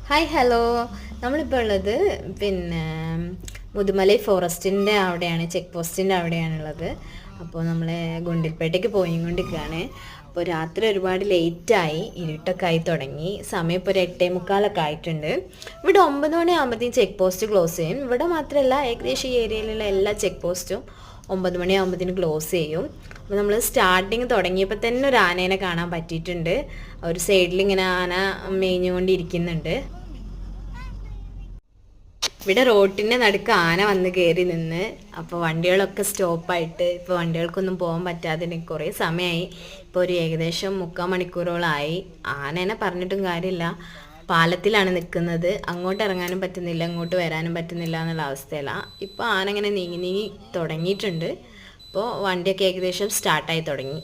Hi hello, നമ്മളിപ്പോൾ ഉള്ളത് പിന്നെ മുതുമലൈ ഫോറസ്റ്റിൻ്റെ അവിടെയാണ്, ചെക്ക് പോസ്റ്റിൻ്റെ അവിടെയാണുള്ളത്. അപ്പോൾ നമ്മൾ ഗുണ്ടിൽപേട്ടയ്ക്ക് പോയിക്കൊണ്ടിരിക്കുകയാണ്. അപ്പോൾ രാത്രി ഒരുപാട് ലേറ്റായി, ഇരുട്ടൊക്കെ ആയി തുടങ്ങി. സമയം ഇപ്പോൾ ഒരു 8:45 ആയിട്ടുണ്ട്. ഇവിടെ 9 മണിയാകുമ്പോഴത്തേക്കും ചെക്ക് പോസ്റ്റ് ക്ലോസ് ചെയ്യും. ഇവിടെ മാത്രമല്ല, ഏകദേശം ഈ ഏരിയയിലുള്ള എല്ലാ ചെക്ക് പോസ്റ്റും 9 മണിയാകുമ്പോഴത്തേനും ക്ലോസ് ചെയ്യും. അപ്പോൾ നമ്മൾ സ്റ്റാർട്ടിങ് തുടങ്ങിയപ്പോൾ തന്നെ ഒരു ആനേനെ കാണാൻ പറ്റിയിട്ടുണ്ട്. ഒരു സൈഡിൽ ഇങ്ങനെ ആന മേഞ്ഞുകൊണ്ടിരിക്കുന്നുണ്ട്. ഇവിടെ റോട്ടിൻ്റെ നടുക്ക് ആന വന്ന് കയറി നിന്ന്. അപ്പോൾ വണ്ടികളൊക്കെ സ്റ്റോപ്പായിട്ട് ഇപ്പോൾ വണ്ടികൾക്കൊന്നും പോകാൻ പറ്റാതെ കുറേ സമയമായി. ഇപ്പോൾ ഒരു ഏകദേശം 3/4 മണിക്കൂറോളമായി. ആനേനെ പറഞ്ഞിട്ടും കാര്യമില്ല, പാലത്തിലാണ് നിൽക്കുന്നത്. അങ്ങോട്ട് ഇറങ്ങാനും പറ്റുന്നില്ല, അങ്ങോട്ട് വരാനും പറ്റുന്നില്ല എന്നുള്ള അവസ്ഥയിലാണ്. ഇപ്പോൾ ആന ഇങ്ങനെ നീങ്ങി തുടങ്ങിയിട്ടുണ്ട്. അപ്പോൾ വണ്ടിയൊക്കെ ഏകദേശം സ്റ്റാർട്ടായി തുടങ്ങി.